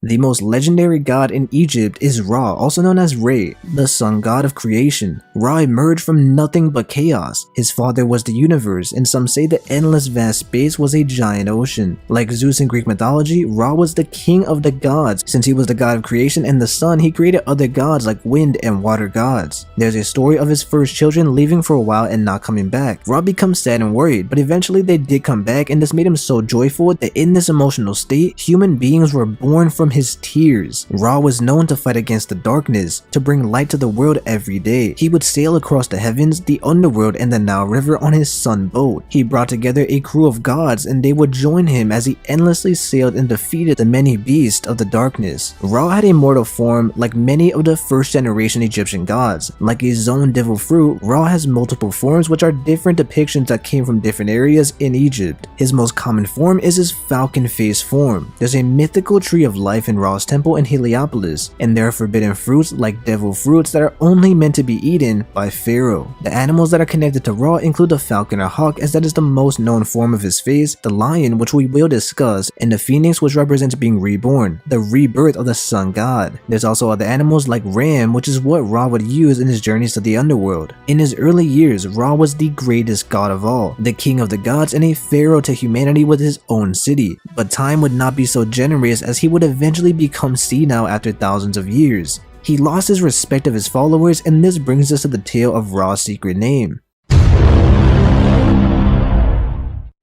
The most legendary god in Egypt is Ra, also known as Re, the sun god of creation. Ra emerged from nothing but chaos. His father was the universe, and some say the endless vast space was a giant ocean. Like Zeus in Greek mythology, Ra was the king of the gods. Since he was the god of creation and the sun, he created other gods like wind and water gods. There's a story of his first children leaving for a while and not coming back. Ra becomes sad and worried, but eventually they did come back, and this made him so joyful that in this emotional state, human beings were born from his tears. Ra was known to fight against the darkness, to bring light to the world every day. He would sail across the heavens, the underworld, and the Nile River on his sun boat. He brought together a crew of gods, and they would join him as he endlessly sailed and defeated the many beasts of the darkness. Ra had a mortal form like many of the first generation Egyptian gods. Like a zone devil fruit, Ra has multiple forms which are different depictions that came from different areas in Egypt. His most common form is his falcon face form. There's a mythical tree of life in Ra's temple in Heliopolis, and there are forbidden fruits like devil fruits that are only meant to be eaten by Pharaoh. The animals that are connected to Ra include the falcon or hawk, as that is the most known form of his face, the lion, which we will discuss, and the phoenix, which represents being reborn, the rebirth of the sun god. There's also other animals like ram, which is what Ra would use in his journeys to the underworld. In his early years, Ra was the greatest god of all, the king of the gods and a pharaoh to humanity with his own city. But time would not be so generous, as he would eventually become senile after thousands of years. He lost his respect of his followers, and this brings us to the tale of Ra's secret name.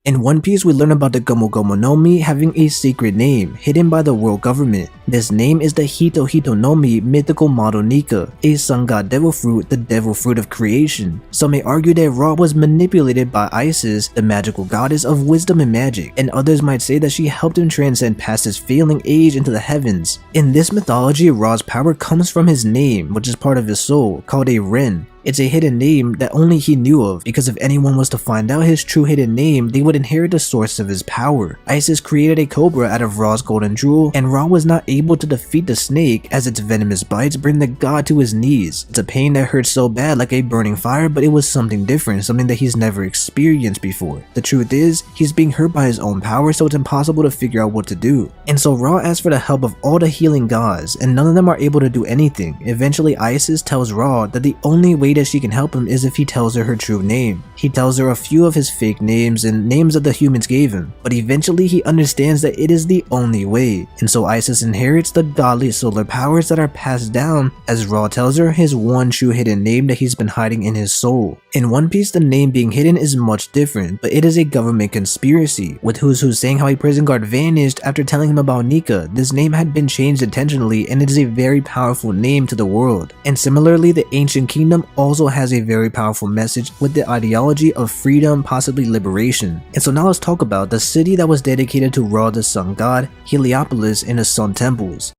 In One Piece, we learn about the Gomu Gomu no Mi having a secret name, hidden by the world government. This name is the Hito Hito no Mi mythical model Nika, a sun god devil fruit, the devil fruit of creation. Some may argue that Ra was manipulated by Isis, the magical goddess of wisdom and magic, and others might say that she helped him transcend past his failing age into the heavens. In this mythology, Ra's power comes from his name, which is part of his soul, called a Ren. It's a hidden name that only he knew of, because if anyone was to find out his true hidden name, they would inherit the source of his power. Isis created a cobra out of Ra's golden jewel, and Ra was not able to defeat the snake, as its venomous bites bring the god to his knees. It's a pain that hurts so bad like a burning fire, but it was something different, something that he's never experienced before. The truth is, he's being hurt by his own power, so it's impossible to figure out what to do. And so Ra asks for the help of all the healing gods, and none of them are able to do anything. Eventually, Isis tells Ra that the only way that she can help him is if he tells her true name. He tells her a few of his fake names and names that the humans gave him, but eventually he understands that it is the only way, and so Isis inherits the godly solar powers that are passed down as Ra tells her his one true hidden name that he's been hiding in his soul. In One Piece, the name being hidden is much different, but it is a government conspiracy, with Who's Who saying how a prison guard vanished after telling him about Nika. This name had been changed intentionally, and it is a very powerful name to the world. And similarly, the ancient kingdom also has a very powerful message with the ideology of freedom, possibly liberation. And so now let's talk about the city that was dedicated to Ra the sun god, Heliopolis, and the sun temples.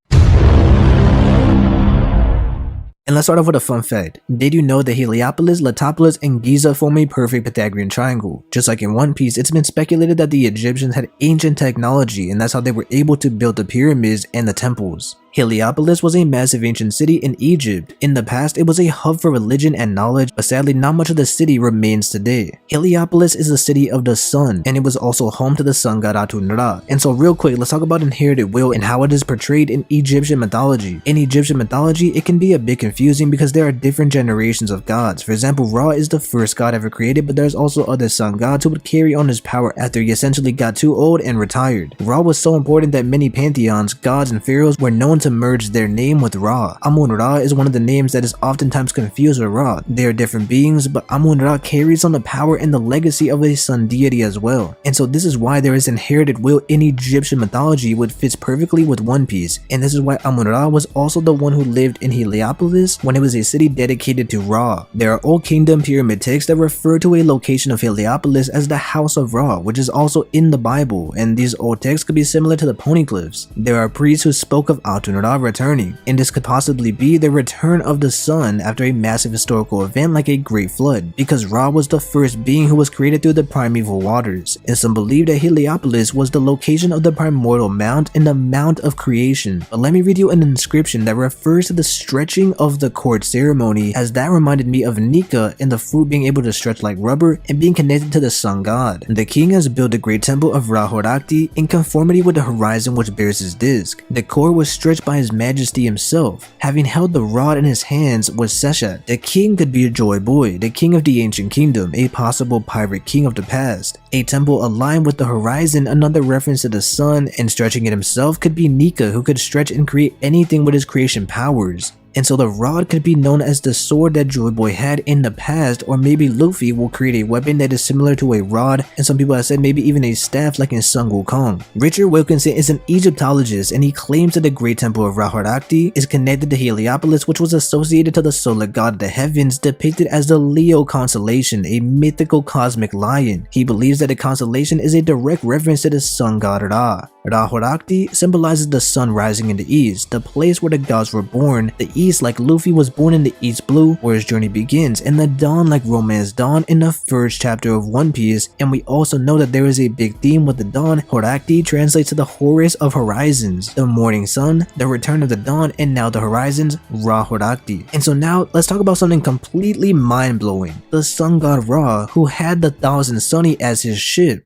And let's start off with a fun fact. Did you know that Heliopolis, Letopolis, and Giza form a perfect Pythagorean triangle? Just like in One Piece, it's been speculated that the Egyptians had ancient technology, and that's how they were able to build the pyramids and the temples. Heliopolis was a massive ancient city in Egypt. In the past, it was a hub for religion and knowledge, but sadly not much of the city remains today. Heliopolis is the city of the sun, and it was also home to the sun god Atun-Ra. And so real quick, let's talk about inherited will and how it is portrayed in Egyptian mythology. In Egyptian mythology, it can be a bit confusing because there are different generations of gods. For example, Ra is the first god ever created, but there's also other sun gods who would carry on his power after he essentially got too old and retired. Ra was so important that many pantheons, gods, and pharaohs were known to merge their name with Ra. Amun-Ra is one of the names that is oftentimes confused with Ra. They are different beings, but Amun-Ra carries on the power and the legacy of a sun deity as well. And so this is why there is inherited will in Egyptian mythology, which fits perfectly with One Piece. And this is why Amun-Ra was also the one who lived in Heliopolis when it was a city dedicated to Ra. There are Old Kingdom pyramid texts that refer to a location of Heliopolis as the House of Ra, which is also in the Bible, and these old texts could be similar to the Poneglyphs. There are priests who spoke of Atun Neptune Ra returning, and this could possibly be the return of the sun after a massive historical event like a great flood, because Ra was the first being who was created through the primeval waters, and some believe that Heliopolis was the location of the primordial mount and the mount of creation. But let me read you an inscription that refers to the stretching of the court ceremony, as that reminded me of Nika and the fruit being able to stretch like rubber and being connected to the sun god. The king has built the great temple of Ra Horakti in conformity with the horizon which bears his disc. The core was stretched by his majesty himself. Having held the rod in his hands was Seshat. The king could be a Joyboy, the king of the ancient kingdom, a possible pirate king of the past. A temple aligned with the horizon, another reference to the sun, and stretching it himself could be Nika, who could stretch and create anything with his creation powers. And so the rod could be known as the sword that Joyboy had in the past, or maybe Luffy will create a weapon that is similar to a rod, and some people have said maybe even a staff like in Sun Wukong. Richard Wilkinson is an Egyptologist, and he claims that the great temple of Ra Horakti is connected to Heliopolis, which was associated to the solar god of the heavens, depicted as the Leo constellation, a mythical cosmic lion. He believes that the constellation is a direct reference to the sun god Ra. Ra Horakti symbolizes the sun rising in the east, the place where the gods were born, the east like Luffy was born in the East Blue where his journey begins, and the dawn like Romance Dawn in the first chapter of One Piece. And we also know that there is a big theme with the dawn. Horakti translates to the Horus of horizons, the morning sun, the return of the dawn, and now the horizons, Ra Horakti. And so now let's talk about something completely mind-blowing. The sun god Ra, who had the Thousand Sunny as his ship.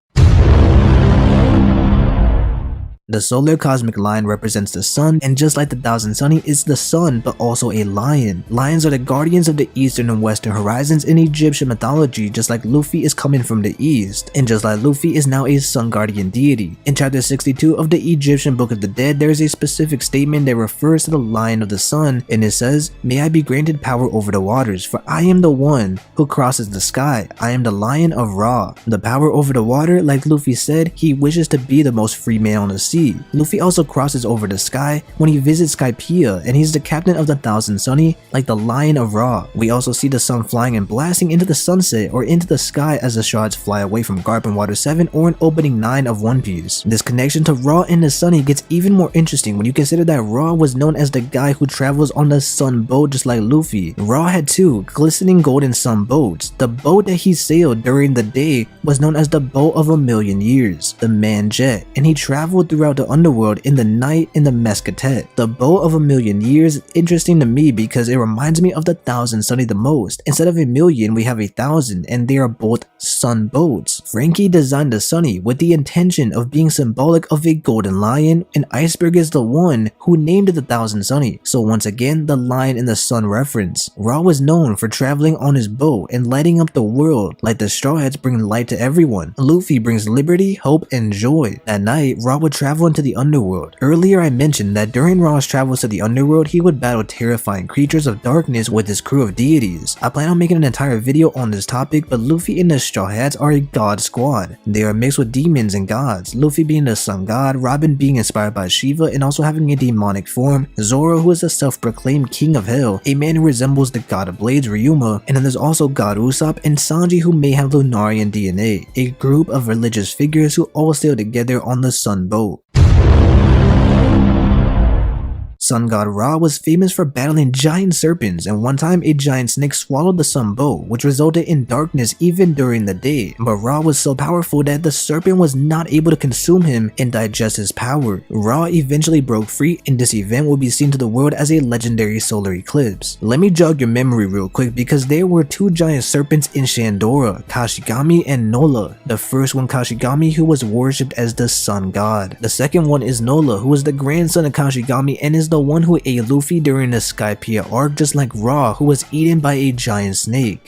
The solar cosmic lion represents the sun, and just like the Thousand Sunny is the sun, but also a lion. Lions are the guardians of the eastern and western horizons in Egyptian mythology, just like Luffy is coming from the east, and just like Luffy is now a sun guardian deity. In chapter 62 of the Egyptian Book of the Dead, there is a specific statement that refers to the lion of the sun, and it says, "May I be granted power over the waters, for I am the one who crosses the sky. I am the lion of Ra." The power over the water, like Luffy said, he wishes to be the most free man on the sea. Luffy also crosses over the sky when he visits Skypiea, and he's the captain of the Thousand Sunny, like the Lion of Ra. We also see the sun flying and blasting into the sunset or into the sky as the shards fly away from Garp in Water 7 or in Opening 9 of One Piece. This connection to Ra and the Sunny gets even more interesting when you consider that Ra was known as the guy who travels on the sun boat just like Luffy. Ra had two glistening golden sun boats. The boat that he sailed during the day was known as the Boat of a Million Years, the Man Jet, and he traveled throughout the underworld in the night in the Mescatet. The Boat of a Million Years is interesting to me because it reminds me of the Thousand Sunny the most. Instead of a million, we have 1,000, and they are both sun boats. Frankie designed the Sunny with the intention of being symbolic of a golden lion, and Iceberg is the one who named it the Thousand Sunny. So once again, the lion in the sun reference. Ra was known for traveling on his boat and lighting up the world, like the Straw Hats bring light to everyone. Luffy brings liberty, hope, and joy. At night, Ra would travel into the underworld. Earlier I mentioned that during Ra's travels to the underworld, he would battle terrifying creatures of darkness with his crew of deities. I plan on making an entire video on this topic, but Luffy and the Straw Hats are a god squad. They are mixed with demons and gods, Luffy being the sun god, Robin being inspired by Shiva and also having a demonic form, Zoro who is a self-proclaimed king of hell, a man who resembles the god of blades Ryuma, and then there's also God Usopp and Sanji who may have Lunarian DNA, a group of religious figures who all sail together on the sun boat. Sun god Ra was famous for battling giant serpents, and one time a giant snake swallowed the sun boat, which resulted in darkness even during the day. But Ra was so powerful that the serpent was not able to consume him and digest his power. Ra eventually broke free, and this event will be seen to the world as a legendary solar eclipse. Let me jog your memory real quick because there were two giant serpents in Shandora, Kashigami and Nola. The first one Kashigami, who was worshipped as the sun god. The second one is Nola, who is the grandson of Kashigami and is the one who ate Luffy during the Skypiea arc, just like Ra, who was eaten by a giant snake.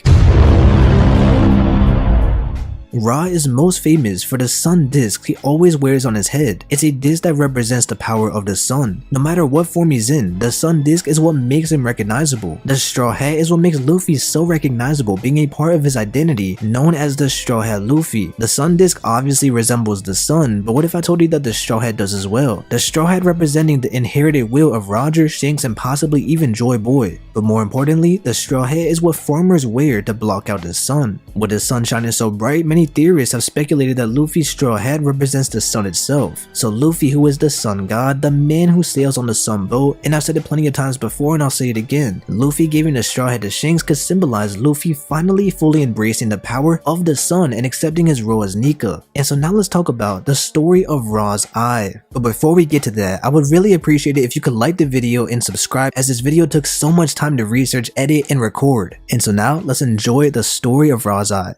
Ra is most famous for the sun disc he always wears on his head. It's a disc that represents the power of the sun. No matter what form he's in, the sun disc is what makes him recognizable. The Straw Hat is what makes Luffy so recognizable, being a part of his identity, known as the Straw Hat Luffy. The sun disc obviously resembles the sun, but what if I told you that the Straw Hat does as well? The Straw Hat representing the inherited will of Roger, Shanks, and possibly even Joyboy. But more importantly, the Straw Hat is what farmers wear to block out the sun. With the sun shining so bright, many many theorists have speculated that Luffy's straw hat represents the sun itself. So Luffy, who is the sun god, the man who sails on the sun boat, and I've said it plenty of times before and I'll say it again, Luffy giving the straw hat to Shanks could symbolize Luffy finally fully embracing the power of the sun and accepting his role as Nika. And so now let's talk about the story of Raw's eye. But before we get to that, I would really appreciate it if you could like the video and subscribe, as this video took so much time to research, edit, and record. And so now let's enjoy the story of Raw's eye.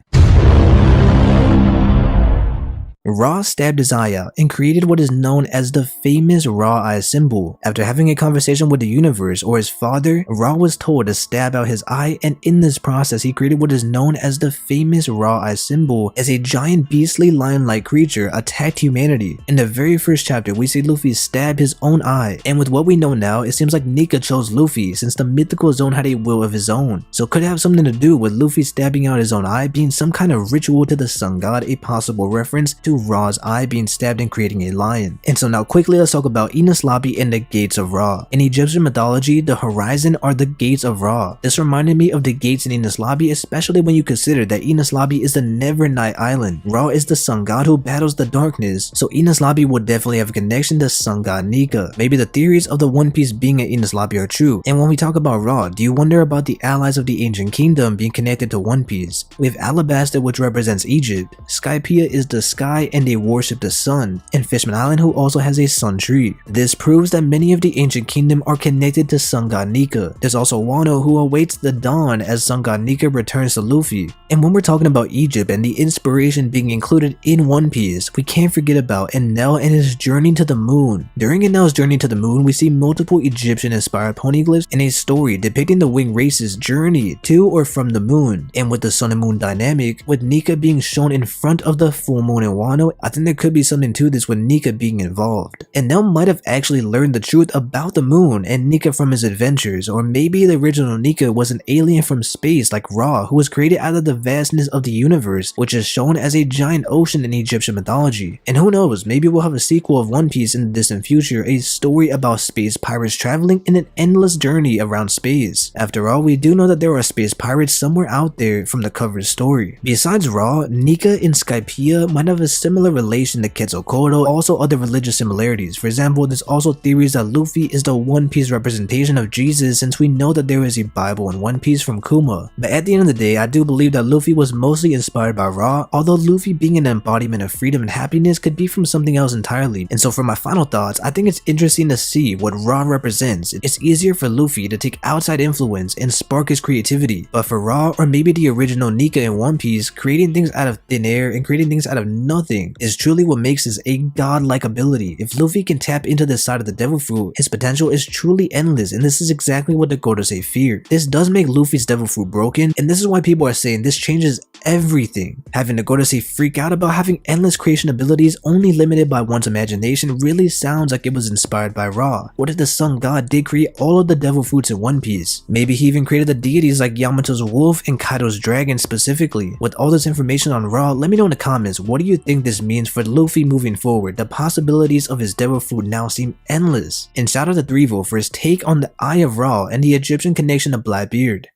Raw stabbed his eye out and created what is known as the famous Raw Eye symbol. After having a conversation with the universe or his father, Raw was told to stab out his eye, and in this process he created what is known as the famous Raw Eye symbol, as a giant beastly lion-like creature attacked humanity. In the very first chapter, we see Luffy stab his own eye, and with what we know now, it seems like Nika chose Luffy since the mythical zone had a will of his own. So could it have something to do with Luffy stabbing out his own eye being some kind of ritual to the sun god, a possible reference to Raw's eye being stabbed and creating a lion? And so now quickly let's talk about Enies Lobby and the gates of Ra. In Egyptian mythology, the horizon are the gates of Ra. This reminded me of the gates in Enies Lobby, especially when you consider that Enies Lobby is the Never Night Island. Ra is the sun god who battles the darkness, so Enies Lobby would definitely have a connection to sun god Nika. Maybe the theories of the One Piece being at Enies Lobby are true. And when we talk about Ra, do you wonder about the allies of the ancient kingdom being connected to One Piece? We have Alabasta, which represents Egypt, Skypiea is the sky and they worship the sun, and Fishman Island, who also has a sun tree. This proves that many of the ancient kingdom are connected to sun god Nika. There's also Wano, who awaits the dawn as sun god Nika returns to Luffy. And when we're talking about Egypt and the inspiration being included in One Piece, we can't forget about Enel and his journey to the moon. During Enel's journey to the moon, we see multiple Egyptian inspired poneglyphs in a story depicting the winged race's journey to or from the moon. And with the sun and moon dynamic, with Nika being shown in front of the full moon in Wano, I think there could be something to this with Nika being involved. Enel might have actually learned the truth about the moon and Nika from his adventures, or maybe the original Nika was an alien from space like Ra, who was created out of the vastness of the universe, which is shown as a giant ocean in Egyptian mythology. And who knows, maybe we'll have a sequel of One Piece in the distant future, a story about space pirates traveling in an endless journey around space. After all, we do know that there are space pirates somewhere out there from the cover story. Besides Ra, Nika and Skypiea might have a similar relation to Quetzalcoatl, also other religious similarities. For example, there's also theories that Luffy is the One Piece representation of Jesus, since we know that there is a Bible in One Piece from Kuma. But at the end of the day, I do believe that Luffy was mostly inspired by Ra, although Luffy being an embodiment of freedom and happiness could be from something else entirely. And so for my final thoughts, I think it's interesting to see what Ra represents. It's easier for Luffy to take outside influence and spark his creativity, but for Ra, or maybe the original Nika in One Piece, creating things out of thin air and creating things out of nothing is truly what makes this a godlike ability. If Luffy can tap into this side of the devil fruit, his potential is truly endless, and this is exactly what the Gorosei feared. This does make Luffy's devil fruit broken, and this is why people are saying this changes everything. Having the Gorosei freak out about having endless creation abilities only limited by one's imagination really sounds like it was inspired by Ra. What if the sun god did create all of the devil fruits in One Piece? Maybe he even created the deities like Yamato's wolf and Kaido's dragon specifically. With all this information on Ra, let me know in the comments, what do you think this means for Luffy moving forward? The possibilities of his devil fruit now seem endless. And shout out to Threevil for his take on the Eye of Ra and the Egyptian connection to Blackbeard.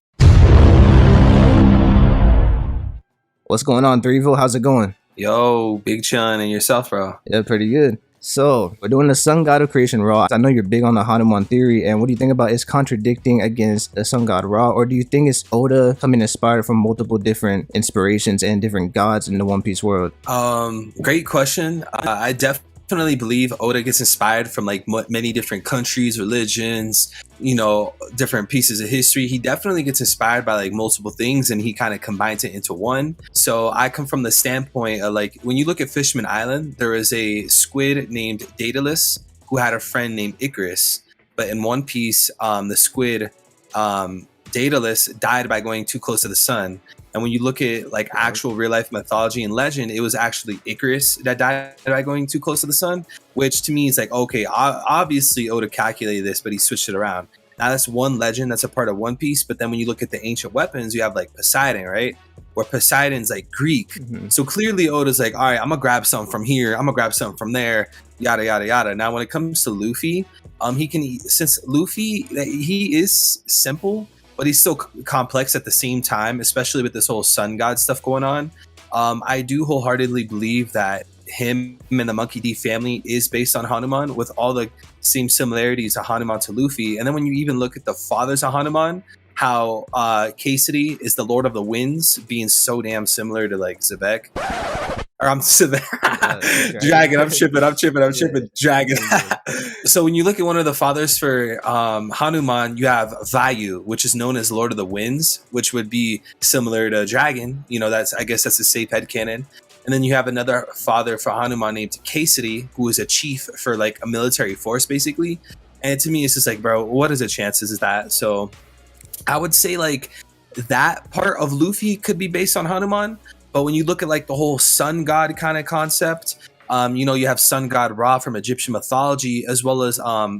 What's going on, Threevil? How's it going? Yo, big chun, and yourself, bro? Yeah, pretty good. So, we're doing the sun god of creation Ra. I know you're big on the Hanuman theory, and what do you think about its contradicting against the sun god Ra? Or do you think it's Oda coming inspired from multiple different inspirations and different gods in the One Piece world? Great question. I definitely believe Oda gets inspired from like many different countries, religions, you know, different pieces of history. He definitely gets inspired by like multiple things, and he kind of combines it into one. So I come from the standpoint of like, when you look at Fishman Island, there is a squid named Daedalus who had a friend named Icarus. But in One Piece, the squid Daedalus died by going too close to the sun. And when you look at like actual real life mythology and legend, it was actually Icarus that died by going too close to the sun, which to me is like, okay, obviously Oda calculated this, but he switched it around. Now that's one legend that's a part of One Piece. But then when you look at the ancient weapons, you have like Poseidon, right? Where Poseidon's like Greek. So clearly Oda's like, all right, I'm gonna grab something from here, I'm gonna grab something from there, yada, yada, yada. Now when it comes to Luffy, since Luffy, he is simple, but he's still complex at the same time, especially with this whole sun god stuff going on. I do wholeheartedly believe that him and the Monkey D family is based on Hanuman, with all the same similarities of Hanuman to Luffy. And then when you even look at the fathers of Hanuman, how Cassidy is the Lord of the Winds, being so damn similar to like Zebek. Or I'm Dragon. I'm tripping. Dragon. So when you look at one of the fathers for Hanuman, you have Vayu, which is known as Lord of the Winds, which would be similar to Dragon. You know, I guess that's a safe headcanon. And then you have another father for Hanuman named Cassidy, who is a chief for like a military force, basically. And to me, it's just like, bro, what is the chances of that? So I would say like that part of Luffy could be based on Hanuman. But when you look at like the whole sun god kind of concept, you know, you have sun god Ra from Egyptian mythology, as well as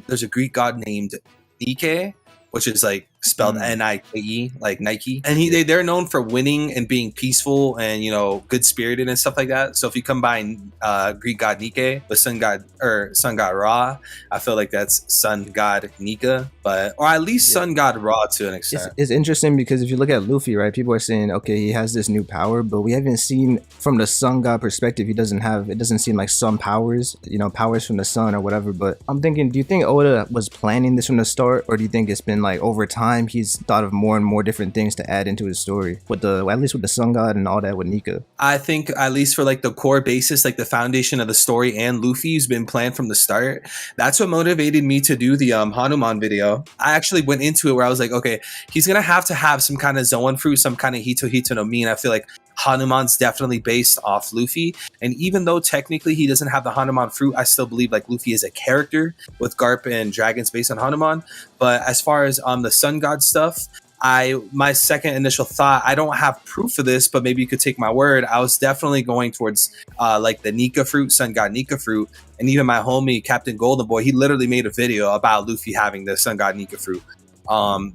there's a Greek god named Nika, which is like spelled Nike, like Nike. And they're known for winning and being peaceful and, you know, good spirited and stuff like that. So if you combine Greek god Nike with sun god Ra, I feel like that's sun god Nika, or at least sun god Ra to an extent. It's interesting because if you look at Luffy, right, people are saying, okay, he has this new power, but we haven't seen from the sun god perspective, it doesn't seem like sun powers, you know, powers from the sun or whatever. But I'm thinking, do you think Oda was planning this from the start, or do you think it's been like over time he's thought of more and more different things to add into his story, at least with the sun god and all that with Nika? I think at least for like the core basis, like the foundation of the story and Luffy's been planned from the start. That's what motivated me to do the Hanuman video. I actually went into it where I was like, okay, he's gonna have to have some kind of Zoan fruit, some kind of Hito no Mi, and I feel like Hanuman's definitely based off Luffy. And even though technically he doesn't have the Hanuman fruit, I still believe like Luffy is a character with Garp and dragons based on Hanuman. But as far as the sun god stuff, my second initial thought, I don't have proof of this, but maybe you could take my word. I was definitely going towards like the Nika fruit, sun god Nika fruit. And even my homie Captain Golden Boy, he literally made a video about Luffy having the sun god Nika fruit.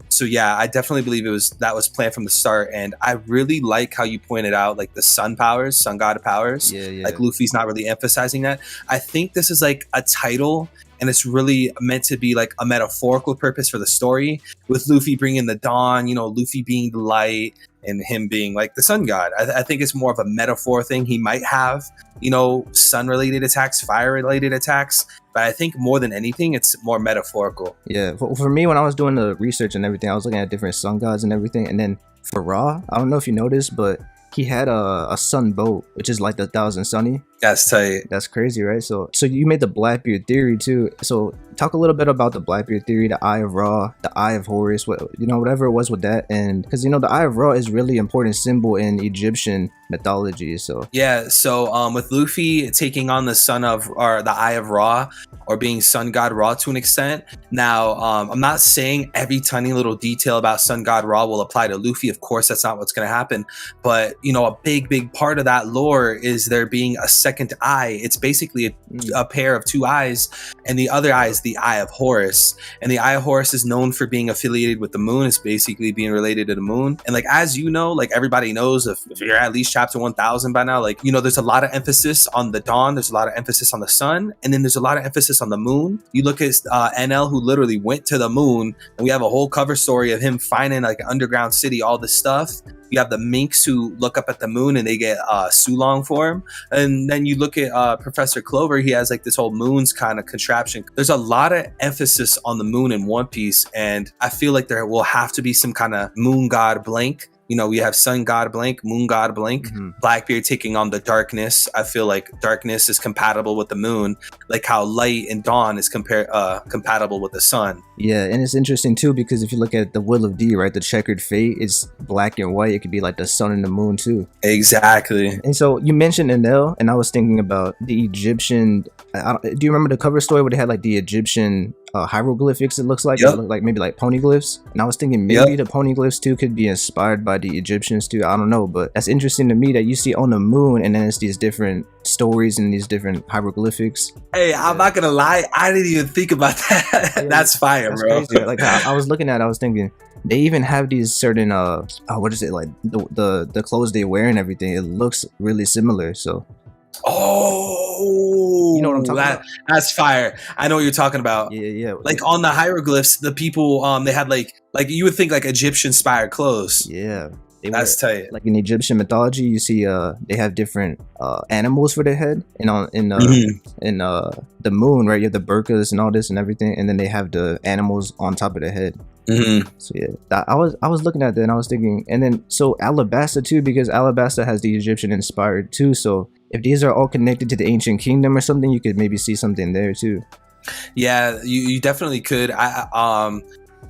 So yeah, I definitely believe that was planned from the start. And I really like how you pointed out like the sun god powers. Yeah. Like Luffy's not really emphasizing that. I think this is like a title, and it's really meant to be like a metaphorical purpose for the story, with Luffy bringing the dawn, you know, Luffy being the light and him being like the sun god. I think it's more of a metaphor thing. He might have, you know, sun related attacks, fire related attacks, but I think more than anything, it's more metaphorical. Yeah, for me, when I was doing the research and everything, I was looking at different sun gods and everything. And then for Ra, I don't know if you noticed, but he had a sun boat, which is like the Thousand Sunny. That's tight. That's crazy, right? So you made the Blackbeard theory too. So talk a little bit about the Blackbeard theory, the Eye of Ra, the Eye of Horus, whatever it was with that. And because you know the Eye of Ra is really important symbol in Egyptian mythology. So yeah, so with Luffy taking on the the Eye of Ra, or being sun god Ra to an extent. Now, I'm not saying every tiny little detail about sun god Ra will apply to Luffy. Of course, that's not what's going to happen. But you know, a big part of that lore is there being a second eye. It's basically a pair of two eyes, and the other eye is the Eye of Horus. And the Eye of Horus is known for being affiliated with the moon. It's basically being related to the moon. And like, as you know, like everybody knows, if you're at least chapter 1000 by now, like, you know, there's a lot of emphasis on the dawn, there's a lot of emphasis on the sun, and then there's a lot of emphasis on the moon. You look at NL, who literally went to the moon, and we have a whole cover story of him finding like an underground city, all this stuff. You have the minks who look up at the moon and they get Sulong for him. And then you look at Professor Clover, he has like this whole moon's kind of contraption. There's a lot of emphasis on the moon in One Piece, and I feel like there will have to be some kind of moon god blank. You know, we have sun god blank, moon god blank, Blackbeard taking on the darkness. I feel like darkness is compatible with the moon, like how light and dawn is compatible with the sun. Yeah, and it's interesting too, because if you look at the Will of D, right, the checkered fate is black and white. It could be like the sun and the moon too. Exactly. And so you mentioned Enel, and I was thinking about the Egyptian. Do you remember the cover story where they had like the Egyptian hieroglyphics? It looks like, yep. It looked like maybe like poneglyphs. And I was thinking maybe the poneglyphs too could be inspired by the Egyptians too. I don't know, but that's interesting to me that you see on the moon, and then it's these different stories and these different hieroglyphics. Hey, I'm not gonna lie, I didn't even think about that. Yeah, that's fire, that's bro. Crazy. Like I was looking at it, I was thinking they even have these certain what is it, like the clothes they wear and everything. It looks really similar. So you know what I'm talking about? That's fire. I know what you're talking about. Yeah. Like on the hieroglyphs, the people they had like you would think like Egyptian inspired clothes. Yeah. They That's were tight. like in Egyptian mythology. You see, they have different animals for their head, and in the moon, right? You have the burkas and all this and everything, and then they have the animals on top of the head. So yeah, I was looking at that and I was thinking, and then so Alabasta too, because Alabasta has the Egyptian inspired too. So if these are all connected to the ancient kingdom or something, you could maybe see something there too. Yeah, you definitely could.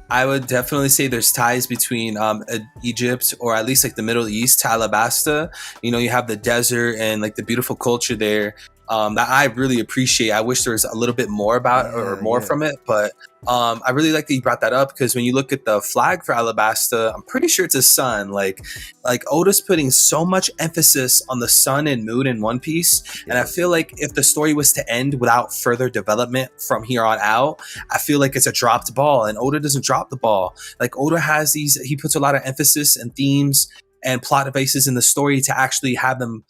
I would definitely say there's ties between Egypt, or at least like the Middle East, to Alabasta. You know, you have the desert and like the beautiful culture there, that I really appreciate. I wish there was a little bit more about or more from it, but I really like that you brought that up, because when you look at the flag for Alabasta, I'm pretty sure it's a sun. Like Oda's putting so much emphasis on the sun and moon in One Piece, and I feel like if the story was to end without further development from here on out, I feel like it's a dropped ball, and Oda doesn't drop the ball. Like Oda has these, he puts a lot of emphasis and themes and plot devices in the story to actually have them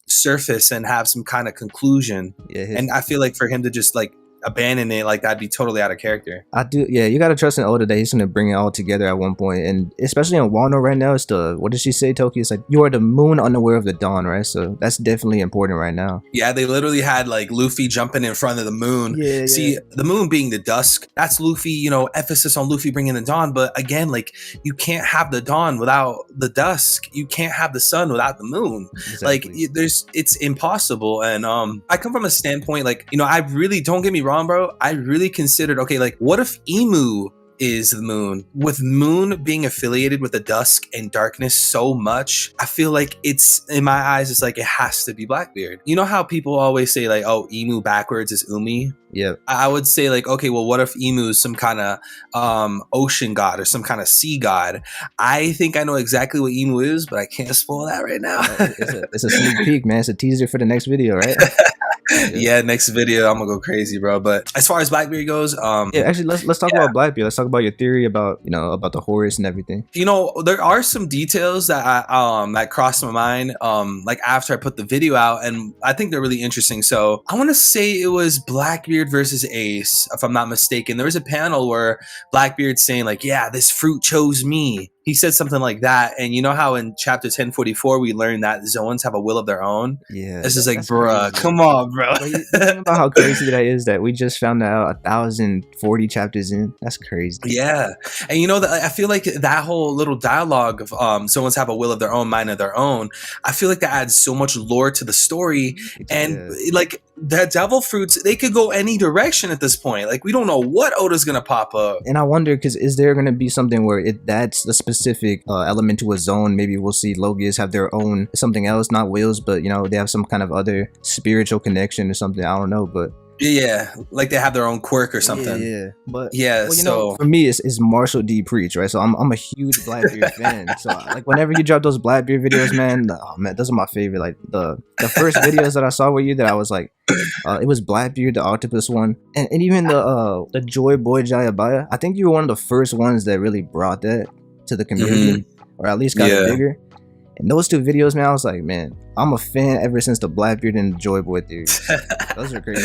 surface and have some kind of conclusion. And I feel like for him to just like abandon it like that'd be totally out of character. I do, yeah. You gotta trust in Oda that he's gonna bring it all together at one point, and especially in Wano right now, it's the, what did she say, Toki? It's like, you are the moon unaware of the dawn, right? So that's definitely important right now. Yeah, they literally had like Luffy jumping in front of the moon. See, the moon being the dusk, that's Luffy, you know, emphasis on Luffy bringing the dawn. But again, like, you can't have the dawn without the dusk. You can't have the sun without the moon. Like, it's impossible. And I come from a standpoint, like, you know, I really, don't get me wrong, bro, I really considered, okay, like, what if Emu is the moon? With moon being affiliated with the dusk and darkness so much, I feel like it's, in my eyes, it's like it has to be Blackbeard. You know how people always say like, oh, Emu backwards is Umi? Yeah. I would say like, okay, well, what if Emu is some kind of ocean god or some kind of sea god? I think I know exactly what Emu is, but I can't spoil that right now. It's a sneak peek, man. It's a teaser for the next video, right? Yeah, next video I'm gonna go crazy, bro. But as far as Blackbeard goes, yeah, actually, let's talk about Blackbeard. Let's talk about your theory about, you know, about the Horus and everything. You know, there are some details that that crossed my mind like after I put the video out, and I think they're really interesting. So I want to say it was Blackbeard versus Ace, if I'm not mistaken. There was a panel where Blackbeard's saying like, yeah, this fruit chose me. He said something like that. And you know how in chapter 1044 we learned that Zoans have a will of their own? Yeah. This is like, bruh, come on, bro. Think about how crazy that is, that we just found out 1,040 chapters in. That's crazy. Yeah. And you know, that I feel like that whole little dialogue of Zoans have a will of their own, mind of their own, I feel like that adds so much lore to the story. And like, the devil fruits, they could go any direction at this point. Like, we don't know what Oda's gonna pop up. And I wonder, because is there gonna be something where that's the specific element to a zone? Maybe we'll see Logias have their own something else, not wills, but you know, they have some kind of other spiritual connection or something. I don't know, but yeah, like they have their own quirk or something. Yeah. But yeah, well, you know, for me, it's Marshall D. Preach, right? So I'm a huge Blackbeard fan. So like, whenever you drop those Blackbeard videos, man, oh man, those are my favorite. Like the first videos that I saw with you, that I was like, it was Blackbeard, the octopus one, and even the Joyboy Jayabaya. I think you were one of the first ones that really brought that to the community, or at least got it bigger. And those two videos, man, I was like, man, I'm a fan ever since the Blackbeard and the Joyboy theory. Those are crazy.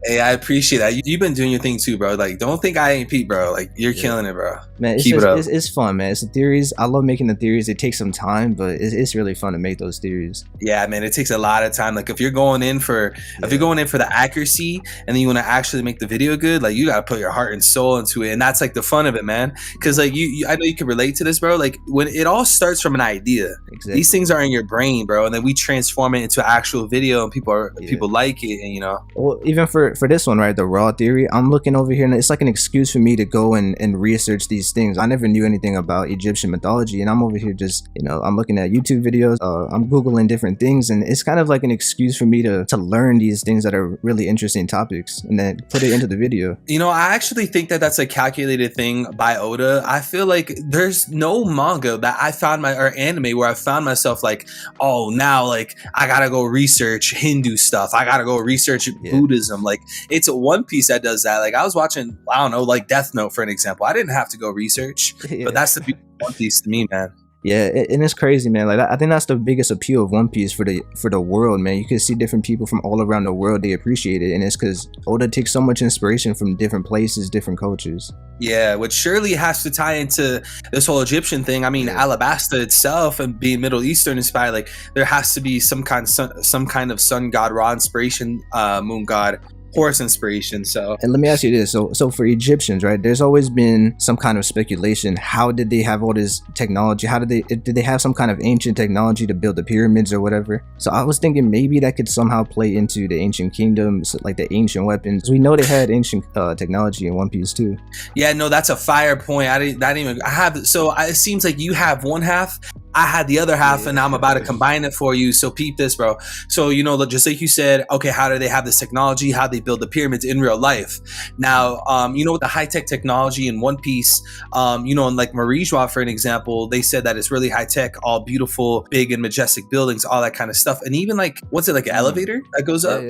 Hey, I appreciate that. You've been doing your thing too, bro. Like, don't think I ain't Pete, bro. Like, you're killing it, bro. Man, Keep it up. It's fun, man. It's the theories. I love making the theories. It takes some time, but it's really fun to make those theories. Yeah, man, it takes a lot of time. Like, if you're going in for the accuracy, and then you want to actually make the video good, like, you gotta put your heart and soul into it, and that's like the fun of it, man. Because like you I know you can relate to this, bro. Like, when it all starts from an idea, these things are in your brain, bro, and then we transform it into actual video, and people like it, and you know. Well, even for this one, right, the raw theory, I'm looking over here, and it's like an excuse for me to go and research these things. I never knew anything about Egyptian mythology, and I'm over here just, you know, I'm looking at YouTube videos, I'm Googling different things, and it's kind of like an excuse for me to learn these things that are really interesting topics, and then put it into the video. You know, I actually think that that's a calculated thing by Oda. I feel like there's no manga that I found or anime where I found myself like, oh, now like I gotta go research Hindu stuff, I gotta go research Buddhism. Like, it's a One Piece that does that. Like, I was watching, I don't know, like Death Note for an example. I didn't have to go research, but that's the beauty of One Piece to me, man. Yeah, and it's crazy, man. Like I think that's the biggest appeal of One Piece for the world, man. You can see different people from all around the world, they appreciate it, and it's because Oda takes so much inspiration from different places, different cultures. Yeah, which surely has to tie into this whole Egyptian thing. I mean, Yeah. Alabasta itself and being Middle Eastern inspired, like there has to be some kind of sun god Ra inspiration, moon god Horus inspiration. So And let me ask you this: so for Egyptians, right? There's always been some kind of speculation. How did they have all this technology? How did they have some kind of ancient technology to build the pyramids or whatever? So I was thinking maybe that could somehow play into the ancient kingdoms, like the ancient weapons. We know they had ancient technology in One Piece too. yeah, no, that's a fire point. I didn't even I have it seems like you have one half, I had the other half, and I'm about to combine it for you. So peep this, bro. So, just like you said, okay, how do they have this technology? How they build the pyramids in real life? Now, with the high-tech technology in One Piece, in like Marie-Joie, for an example, they said that it's really high-tech, all beautiful, big and majestic buildings, all that kind of stuff. And even like, what's it, like an elevator that goes up?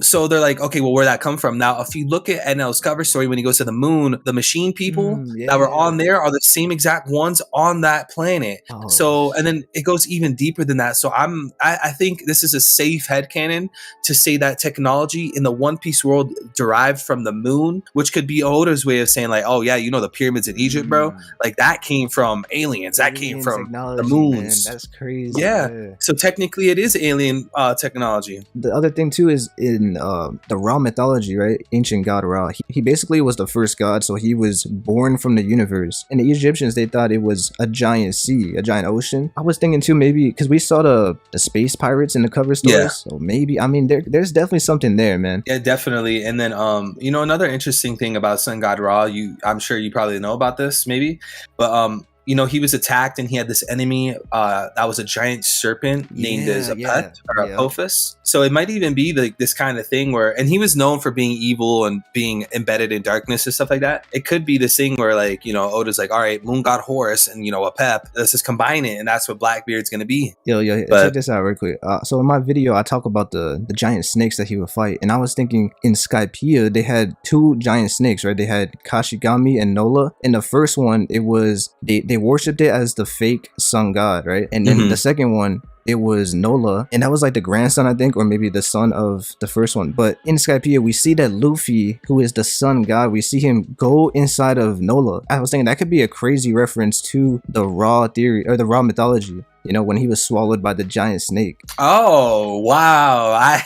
So they're like, okay, well, where'd that come from? Now, if you look at NL's cover story, when he goes to the moon, the machine people that were on there are the same exact ones on that planet. So, and then it goes even deeper than that. So I think this is a safe headcanon to say that technology in the One Piece world derived from the moon, which could be Oda's way of saying like, oh yeah, the pyramids in Egypt, bro, like that came from aliens, that came from the moons. Man, that's crazy. Yeah. So technically it is alien technology. The other thing too is in the Ra mythology, right? Ancient god Ra. He basically was the first god, so he was born from the universe. And the Egyptians, they thought it was a giant sea, a giant ocean. I was thinking too, maybe because we saw the space pirates in the cover stories. Yeah. So maybe, I mean, there's definitely something there, man. Yeah, definitely. And then another interesting thing about Sun God Ra, I'm sure you probably know about this, maybe, but he was attacked and he had this enemy that was a giant serpent named as Apet or Apophis. So it might even be like this kind of thing where, and he was known for being evil and being embedded in darkness and stuff like that. It could be this thing where like, Oda's like, all right, Moon God Horus and, Apep, let's just combine it. And that's what Blackbeard's going to be. Yo, check this out real quick. So in my video, I talk about the giant snakes that he would fight. And I was thinking in Skypiea, they had two giant snakes, right? They had Kashigami and Nola. In the first one, it was, they worshipped it as the fake sun god, right? And then the second one, it was Nola, and that was like the grandson, I think, or maybe the son of the first one. But in Skypiea, we see that Luffy, who is the sun god, we see him go inside of Nola. I was thinking that could be a crazy reference to the Ra theory or the Ra mythology. When he was swallowed by the giant snake. Oh, wow.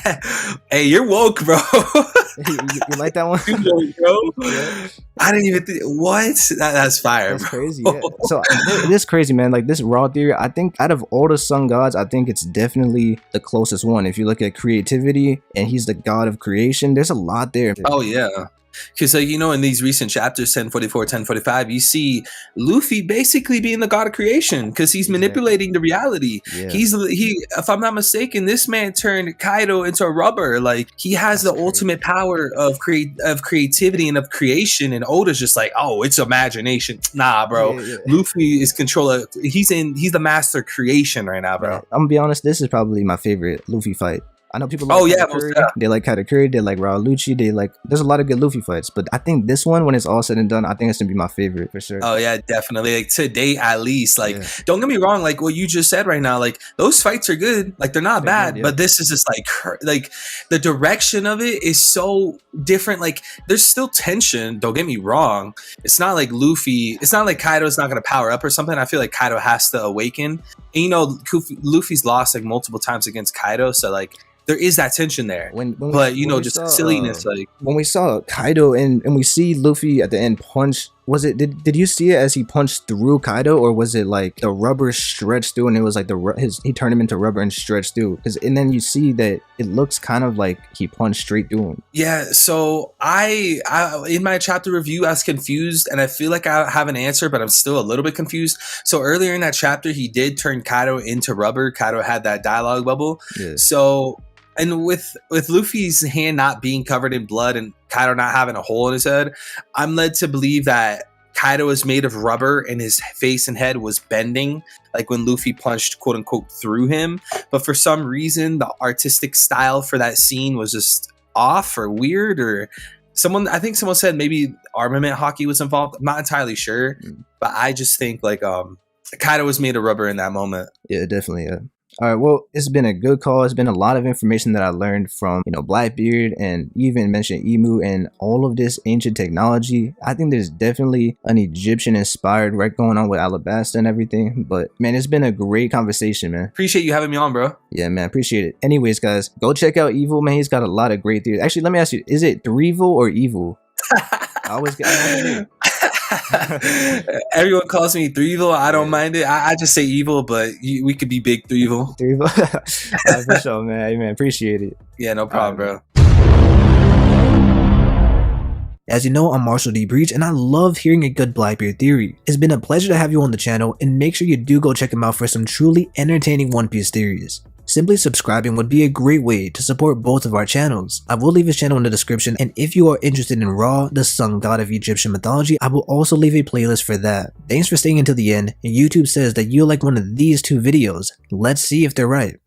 Hey, you're woke, bro. you like that one? Bro? Yeah. I didn't even think, what? That's fire, That's bro. Crazy, yeah. So it is crazy, man. Like this Ra theory, I think out of all the sun gods, I think it's definitely the closest one. If you look at creativity and he's the god of creation, there's a lot there. Oh, yeah. Because, in these recent chapters, 1044, 1045, you see Luffy basically being the god of creation because he's manipulating the reality. Yeah. If I'm not mistaken, this man turned Kaido into a rubber. Like, he has the ultimate power of creativity and of creation. And Oda's just like, oh, it's imagination. Nah, bro. Yeah. Luffy is controller. He's the master of creation right now, bro. Right. I'm gonna be honest, this is probably my favorite Luffy fight. I know people like Katakuri, they like Katakuri, they like Rauluchi, there's a lot of good Luffy fights, but I think this one, when it's all said and done, I think it's gonna be my favorite for sure. Oh yeah, definitely. Like to date at least, don't get me wrong, like what you just said right now, like those fights are good, like they're not bad, but this is just like the direction of it is so different. Like there's still tension, don't get me wrong. It's not like Kaido's not gonna power up or something. I feel like Kaido has to awaken. And Luffy's lost like multiple times against Kaido, so like there is that tension there, silliness. Like when we saw Kaido and we see Luffy at the end punch, was it? Did you see it as he punched through Kaido, or was it like the rubber stretched through and it was like he turned him into rubber and stretched through? And then you see that it looks kind of like he punched straight through him. Yeah. So I in my chapter review, I was confused, and I feel like I have an answer, but I'm still a little bit confused. So earlier in that chapter, he did turn Kaido into rubber. Kaido had that dialogue bubble. Yeah. So. And with Luffy's hand not being covered in blood and Kaido not having a hole in his head, I'm led to believe that Kaido is made of rubber and his face and head was bending, like when Luffy punched, quote unquote, through him. But for some reason, the artistic style for that scene was just off or weird, or I think someone said maybe armament hockey was involved. I'm not entirely sure, but I just think like Kaido was made of rubber in that moment. Yeah, definitely. Yeah. All right, well, it's been a good call. It's been a lot of information that I learned from, Blackbeard, and you even mentioned Emu and all of this ancient technology. I think there's definitely an Egyptian inspired wreck going on with Alabasta and everything. But man, it's been a great conversation, man. Appreciate you having me on, bro. Yeah, man, appreciate it. Anyways, guys, go check out Evil, man. He's got a lot of great theories. Actually, let me ask you, is it Threevil or Evil? I always get Everyone calls me Threevil. I don't mind it. I just say evil, but we could be big Threevil. Threevil. For sure, man. Hey, man, appreciate it. Yeah, no problem, bro. As you know, I'm Marshall D. Breach, and I love hearing a good Blackbeard theory. It's been a pleasure to have you on the channel, and make sure you do go check him out for some truly entertaining One Piece theories. Simply subscribing would be a great way to support both of our channels. I will leave his channel in the description, and if you are interested in Ra, the sun god of Egyptian mythology, I will also leave a playlist for that. Thanks for staying until the end, and YouTube says that you like one of these two videos. Let's see if they're right.